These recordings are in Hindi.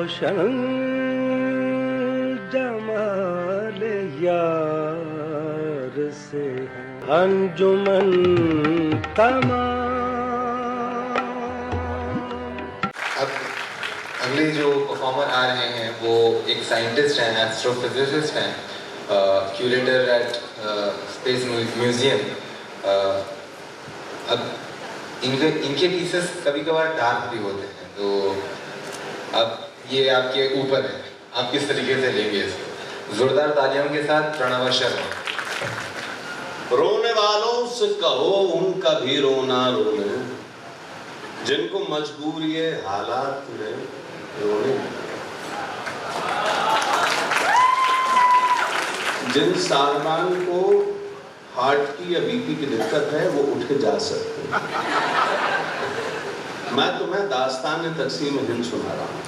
रोशन जमाल यार से अंजुमन तमाम। अब अगले जो परफॉर्मर आ रहे हैं वो एक साइंटिस्ट हैं, एस्ट्रोफिजिसिस्ट हैं, क्यूरेटर एट स्पेस म्यूजियम। अब इनके पीसेस कभी कभार डार्क भी होते हैं, तो अब ये आपके ऊपर है, आप किस तरीके से लेंगे इसको। जोरदार तालियों के साथ प्रणव शर्मा। रोने वालों से कहो उनका भी रोना रोने, जिनको मजबूरी है हालात में रोने। जिन सालमान को हार्ट की या बीपी की दिक्कत है वो उठ के जा सकते हैं। मैं तुम्हें दास्तान तकसीम हिंद सुना रहा हूं।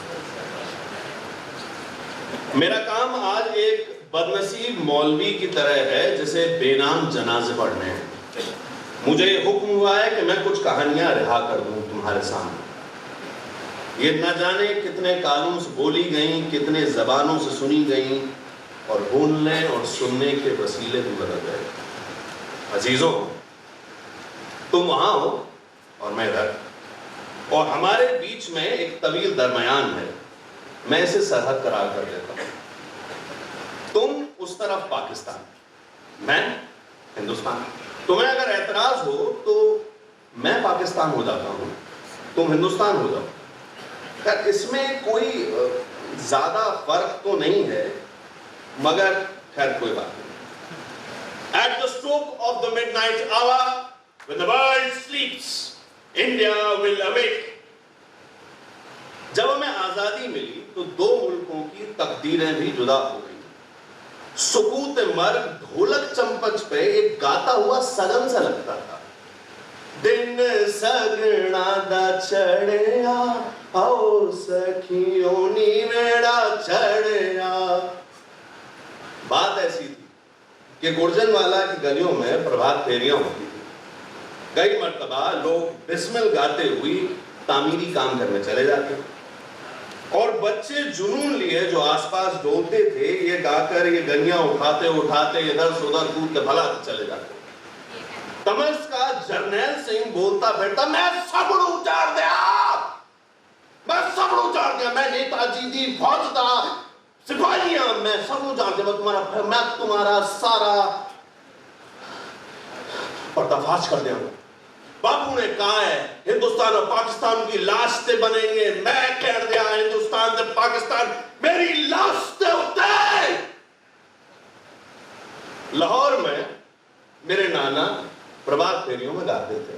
मेरा काम आज एक बदनसीब मौलवी की तरह है जैसे बेनाम जनाजे पढ़ने हैं। मुझे ये हुक्म हुआ है कि मैं कुछ कहानियां रिहा कर दूं तुम्हारे सामने। ये न जाने कितने कानों से बोली गई, कितने जबानों से सुनी गई, और बोलने और सुनने के वसीले भी बदल गए। अजीजों, तुम वहां हो और मैं इधर, और हमारे बीच में एक तवील दरमियान है। मैं इसे सरहद करार कर देता हूं। तुम उस तरफ पाकिस्तान, मैं हिंदुस्तान। तुम्हें अगर एतराज हो तो मैं पाकिस्तान हो जाता हूं, तुम हिंदुस्तान हो जाओ। यार इसमें कोई ज्यादा फर्क तो नहीं है, मगर खैर कोई बात नहीं। At the stroke of the midnight hour, when the world sleeps, India will awake. जब हमें आजादी मिली तो दो मुल्कों की तकदीरें भी जुदा हो गई। सुकूत मर्ग ढोलक चंपच पे एक गाता हुआ सगन सा लगता था। दिन सगना दा चढ़िया आओ सखियों नी वेड़ा चढ़िया। बात ऐसी थी कि गुर्जनवाला की गलियों में प्रभात फेरियां होती थी। कई मर्तबा लोग बिस्मिल गाते हुए तामीरी काम करने चले जाते, और बच्चे जुनून लिए जो आसपास डोलते थे ये गाकर ये गलियां उठाते उठाते इधर से उधर कूद के भला चले जाते। तमस का जर्नैल सिंह बोलता फिरता, मैं सबड़ उचार दिया, मैं सबड़ उचार दिया, मैं नेताजी दी फौज दा सिपाहियां, मैं सबड़ उचार दिया, मैं तुम्हारा सारा पर्दाफाश कर दिया। बापू ने कहा है हिंदुस्तान और पाकिस्तान की लाश से बनेंगे, मैं कह दिया हिंदुस्तान से पाकिस्तान मेरी लाश से होते। लाहौर में मेरे नाना प्रभात फेरियों में गाते थे।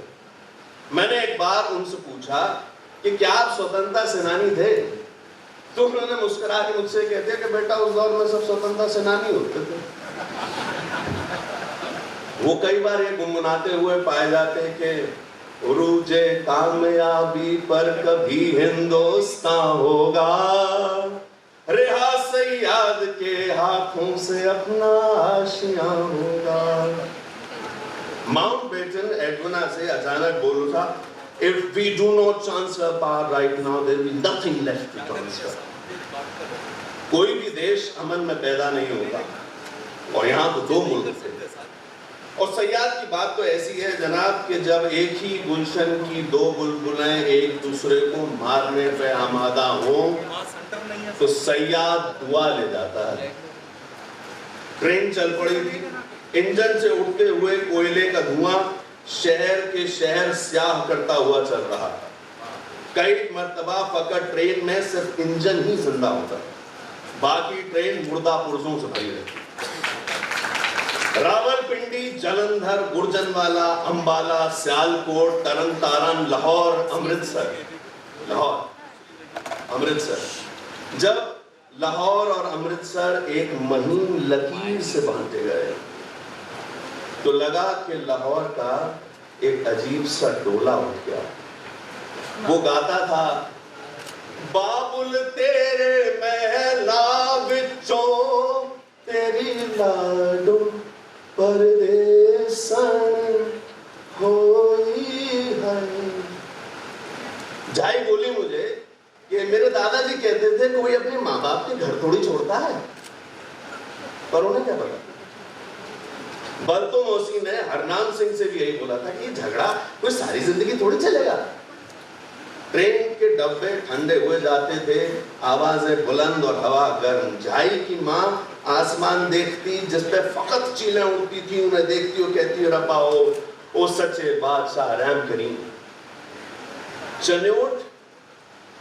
मैंने एक बार उनसे पूछा कि क्या आप स्वतंत्रता सेनानी थे, तो उन्होंने मुस्कुरा के मुझसे कहते कि बेटा उस दौर में सब स्वतंत्रता सेनानी होते थे। वो कई बार ये गुनगुनाते हुए पाए जाते कि उरूजे कामयाबी पर कभी हिंदुस्तान होगा, रिहा सैयद के हाथों से अपना आशियां होगा। माउंटबेटन एडवना से अचानक बोल उठा, if we do not transfer power right now there will be nothing left to transfer। कोई भी देश अमन में पैदा नहीं होता, और यहाँ तो दो मुल्क थे। और सैयद की बात तो ऐसी है जनाब कि जब एक ही गुलशन की दो बुलबुलें एक दूसरे को मारने पे आमादा हो तो सैयद दुआ ले जाता है। ट्रेन चल पड़ी थी, इंजन से उठते हुए कोयले का धुआं शहर के शहर स्याह करता हुआ चल रहा था। कई मर्तबा फकत ट्रेन में सिर्फ इंजन ही जिंदा होता, बाकी ट्रेन मुर्दा पुर्जों से भरी रहती। रावलपिंडी, जलंधर, गुर्जनवाला, अंबाला, सियालकोट, तरन तारन, लाहौर, अमृतसर। जब लाहौर और अमृतसर एक महीन लकीर से बांधे गए तो लगा कि लाहौर का एक अजीब सा डोला उठ गया। वो गाता था, बाबुल तेरे महला विचों तेरी लाडो परदेसन होई है। जाई बोली मुझे कि मेरे दादाजी कहते कहते थे कोई अपने माँ बाप के घर थोड़ी छोड़ता है, पर उन्हें क्या पता। बलतो मौसी ने हरनाम सिंह से भी यही बोला था कि झगड़ा कोई सारी जिंदगी थोड़ी चलेगा। ट्रेन के डब्बे ठंडे हुए जाते थे, आवाजें बुलंद और हवा गर्म। झाई की माँ आसमान देखती जिस पे फकत चीलें उड़ती थी, उन्हें देखती और कहती रब्बा ओ सच्चे बादशाह रहम करीम। चन्योट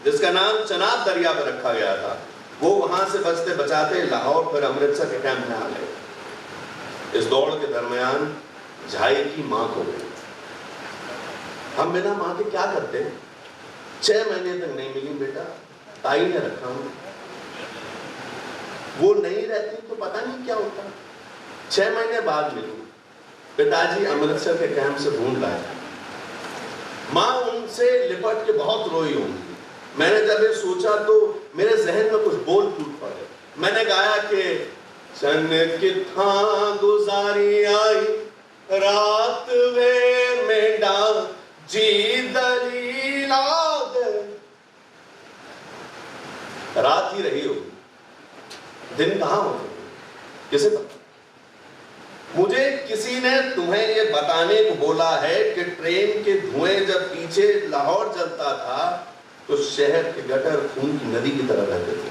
जिसका नाम चनाब दरिया पर रखा गया था, वो वहां से बचते बचाते लाहौर फिर अमृतसर के कैंप में आ गए। इस दौड़ के दरमियान झाई की मां को गई। हम बिना मां के क्या करते? 6 महीने तक नहीं मिली बेटा, ताई ने रखा हूं। वो नहीं रहती तो पता नहीं क्या होता। 6 महीने बाद मिली, पिताजी अमृतसर के कैंप से ढूंढ लाए। मां उनसे लिपट के बहुत रोई होंगी। मैंने जब ये सोचा तो मेरे जहन में कुछ बोल टूट पड़े। मैंने गाया कि सन किथा गुजारी आई रात वे मेडा जी दलीला दे। रात ही रही होगी, दिन कहां होते किसे पता। मुझे किसी ने तुम्हें ये बताने को बोला है कि ट्रेन के धुएं जब पीछे लाहौर जलता था तो शहर के गटर खून की नदी की तरह रहते थे।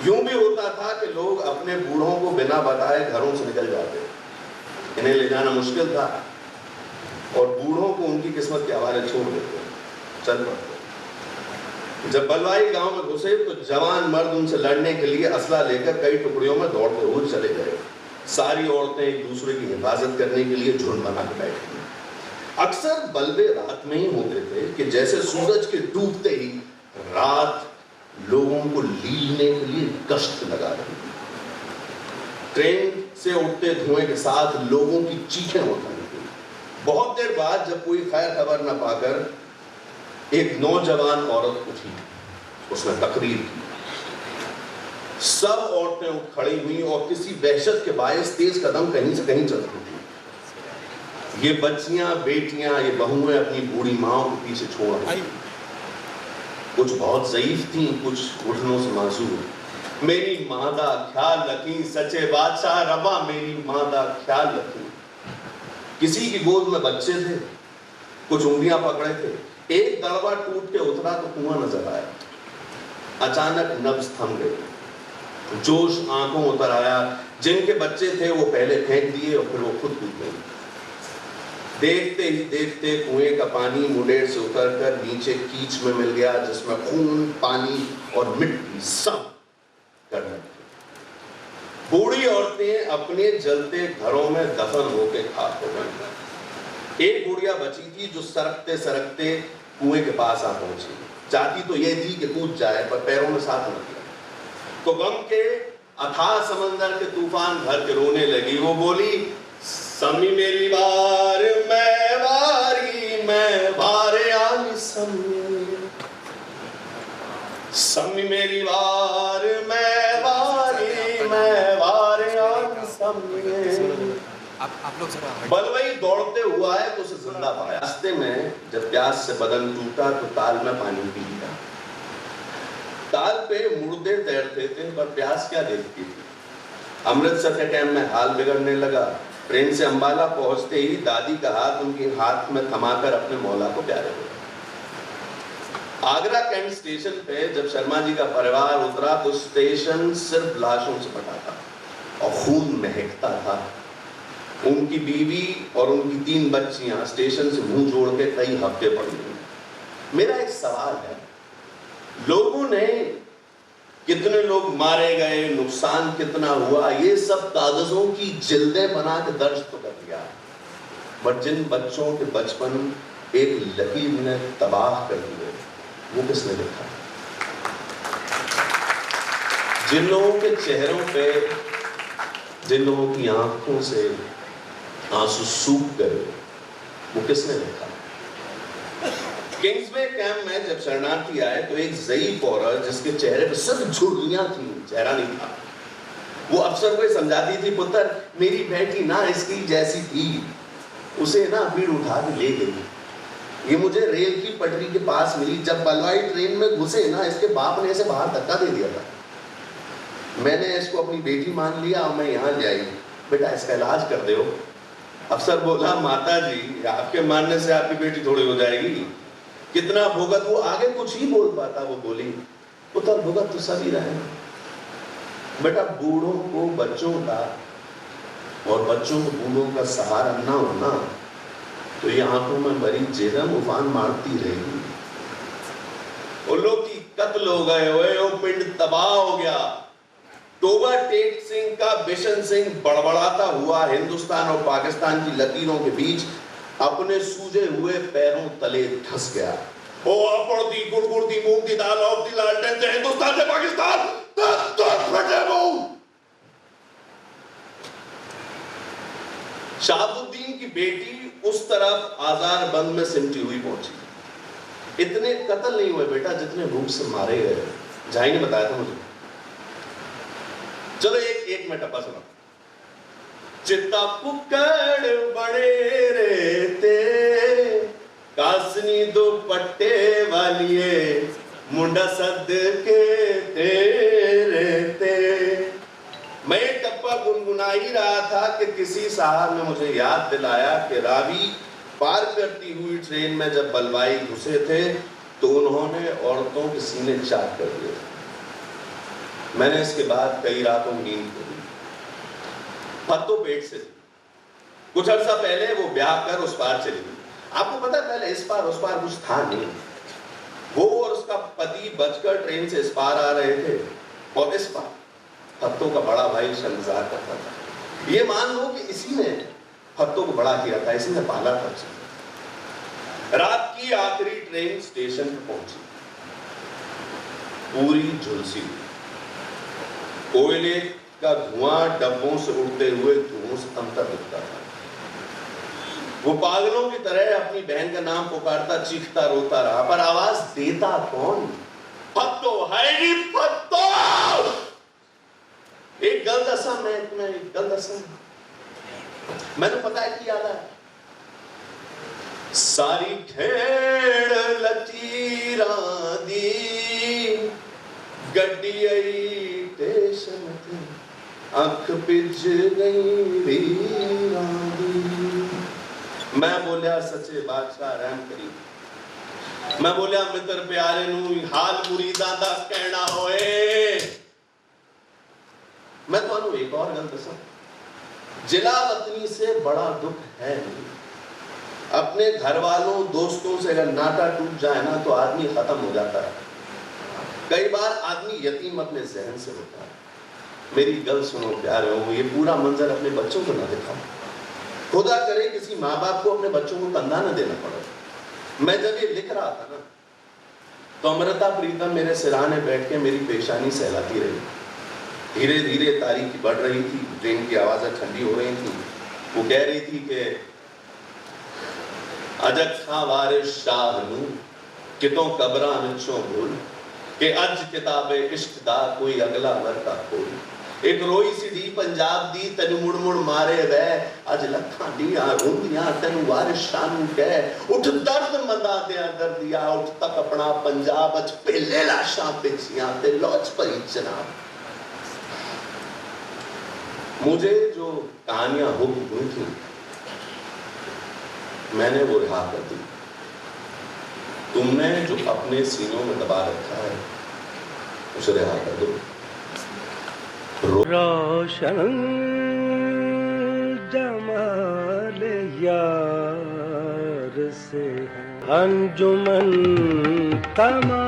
यूं भी होता था कि लोग अपने बूढ़ों को बिना बताए घरों से निकल जाते, इन्हें ले जाना मुश्किल था और बूढ़ों को उनकी किस्मत के हवाले छोड़ देते, चल पड़ते। जब बलवाई गांव में घुसे तो जवान मर्द उनसे लड़ने के लिए असला लेकर कई टुकड़ियों में दौड़ते हुए चले गए। सारी औरतें एक दूसरे की हिफाजत करने के लिए झुंड बना के बैठी। अक्सर बलबे रात में ही होते थे कि जैसे सूरज के डूबते ही रात लोगों को लीलने के लिए गश्त लगा रही। ट्रेन से उठते धुएं के साथ लोगों की चीखें उठने लगी। बहुत देर बाद जब कोई खैर खबर न पाकर एक नौजवान औरत उठी, उसने तकरीर की। सब औरतें उठ खड़ी हुई और किसी वहशत के बायस तेज कदम कहीं से कहीं चल रही थी। ये बच्चियां, बेटियां, ये बहुएं अपनी बूढ़ी माओं को पीछे छोड़ रही। कुछ बहुत ज़ईफ थी, कुछ घुटनों से मासूम। मेरी मां दा ख्याल रखी सच्चे बादशाह रबा, मेरी मां दा ख्याल रखी। किसी की गोद में बच्चे थे, कुछ उंगलियां पकड़े थे। एक दड़बा टूट के उतरा तो कुआं नजर आया। अचानक नब्ज थम गई, जोश आंखों में उतर आया। जिनके बच्चे थे वो पहले फेंक दिए और फिर वो खुद कूद गई। देखते ही देखते कुएं का पानी मुंडेर से उतरकर नीचे कीच में मिल गया, जिसमें खून, पानी और मिट्टी सब करने लगी। बूढ़ी औरतें अपने जलते घरों में दफन होकर खाक हो गई। एक बुढ़िया बची थी जो सरकते सरकते कुएं के पास आ पहुंची। चाहती तो ये थी कि कूद जाए, पर पैरों में साथ न दिया। तो गम के अथाह समंदर के तूफान भर के रोने लगी। वो बोली, समी मेरी बार मैं बारे आनी समी, समी मेरी बार मैं बारे आनी समी। आप लोग बलवई दौड़ते हुआ है तो उसे जिंदा पाया। रास्ते में जब प्यास से बदन टूटा तो ताल में पानी पी लिया। ताल पे मुर्दे तैरते थे पर प्यास क्या देखती थी। अमृतसर के कैंप में हाल बिगड़ने लगा। ट्रेन से अंबाला पहुंचते ही दादी का हाथ उनके हाथ में थमाकर अपने मौला को प्यारे हो गए। आगरा कैंट स्टेशन पे जब शर्मा जी का परिवार उतरा तो स्टेशन सिर्फ लाशों से भरा था और खून महकता था। उनकी बीवी और उनकी 3 बच्चियां स्टेशन से मुंह जोड़ के कई हफ्ते पड़ी हुई। मेरा एक सवाल है, लोगों ने कितने लोग मारे गए, नुकसान कितना हुआ, ये सब कागजों की जिल्दें बना के दर्ज तो कर दिया, बट जिन बच्चों के बचपन एक लकीर ने तबाह कर दिए वो किसने लिखा? जिन लोगों के चेहरों पे, जिन लोगों की आंखों से आंसू सूख गए वो किसने लिखा? किंग्सवे कैंप में जब शरणार्थी आए तो एक ज़ईफ औरत जिसके चेहरे पर सिर्फ झुर्रियां थी, चेहरा नहीं था, वो अफसर को समझाती थी, पुत्र मेरी बेटी ना इसकी जैसी थी, उसे ना भीड़ उठा के ले गई। ये मुझे रेल की पटरी के पास मिली। जब बलवाई ट्रेन में घुसे ना, इसके बाप ने इसे बाहर धक्का दे दिया था। मैंने इसको अपनी बेटी मान लिया और मैं यहाँ ले आई, बेटा इसका इलाज कर दो। अफसर बोला, माता जी आपके मानने से आपकी बेटी थोड़ी हो जाएगी, कितना भुगत। वो आगे कुछ ही बोल पाता, वो बोली पुत्र भुगत तो सभी रहे, बेटा बूढ़ों को बच्चों का और बच्चों को बूढ़ों का सहारा ना होना तो ये आंखों में बड़ी जेरम उफान मारती रहेगी। उल्लू की कत्ल हो गए हुए, वो पिंड तबाह हो गया। टोबा टेक सिंह का बिशन सिंह बड़बड़ाता हुआ हिंदुस्तान और पाकिस्तान की लकीरों के बीच अपने सूजे हुए पैरों तले धंस गया। ओ पड़ती गुड़गुड़ती मूंग की दाल और दी लालटेन से हिंदुस्तान से पाकिस्तान शहाबुद्दीन की बेटी उस तरफ आजार बंद में सिमटी हुई पहुंची। इतने कत्ल नहीं हुए बेटा जितने भूख से मारे गए। झाई ने बताया था मुझे। चलो एक मैं टप्पा सुना। चित्ता पुक्कड़ बड़े रेते कासनी दो पट्टे वालिए मुंडा सद के तेरे ते। मैं टप्पा गुनगुना ही रहा था कि किसी साहब ने मुझे याद दिलाया कि रावी पार करती हुई ट्रेन में जब बलवाई घुसे थे तो उन्होंने औरतों के सीने चाक कर दिए। मैंने इसके बाद कई रातों नींद को दी। फत्तो पेट से कुछ अर्सा पहले वो ब्याह कर उस पार चली गई। आपको पता है पहले इस पार उस पार कुछ था नहीं। वो और उसका पति बचकर ट्रेन से इस पार आ रहे थे और इस पार फत्तो का बड़ा भाई शर्मसार करता था। ये मान लो कि इसी ने फत्तो को बड़ा किया था, इसी ने पाला था। रात की आखिरी ट्रेन स्टेशन पर पहुंची, पूरी झुलसी, कोयले का धुआं डब्बों से उड़ते हुए धुओं से अंतर दिखता था। वो पागलों की तरह अपनी बहन का नाम पुकारता, चीखता, रोता रहा, पर आवाज देता कौन? फत्तो, हैरी फत्तो। एक गलदसा में एक गलदसा मैंने पता है कि याद है। सारी खेड़ लचीरा दी गड्डी आई स्टेशन ते अख पिज गई वीरा दी। मैं बोलिया सच्चे बादशाह रहम करी। मैं बोलिया मित्र प्यारे नू हाल मुरीदा दा कहना होए। मैं तो एक और गल दसा, जिला वतनी से बड़ा दुख है नहीं। अपने घर वालों दोस्तों से अगर नाता टूट जाए ना तो आदमी खत्म हो जाता है। कई बार आदमी यतीम अपने जहन से होता है। मेरी गल सुनो प्यारे हो, ये पूरा मंजर अपने बच्चों को ना दिखाओ। खुदा करे किसी माँ बाप को अपने बच्चों को कंधा न देना पड़े। मैं जब ये लिख रहा था ना तो अमृता प्रीतम मेरे सिरहाने बैठ के मेरी पेशानी सहलाती रही। धीरे धीरे तारीखी बढ़ रही थी, ट्रेन की आवाज़ें ठंडी हो रही थी। वो कह रही थी कि अजक खां वारिस शाह नू कितों कबरां विचों भूल कि अज किताबे इश्क दा कोई अगला वर्ता खोल। एक रोई सी धी पंजाब दी तेनू मुड़ मुड़ मारे वै अज लखां दियां रोंदियां तेनू वारिस शाह नू कह उठ दर्द मंदा दिया दर्दिया उठ तक अपना पंजाब अच पेले लाशां पिछियां ते लौच भरी जनाब। मुझे जो कहानियां हुक्म हुई थी मैंने वो रिहा कर दी। तुमने जो अपने सीनों में दबा रखा है उसे रिहा कर दो। रोशन जमाल यार से अंजुमन तमा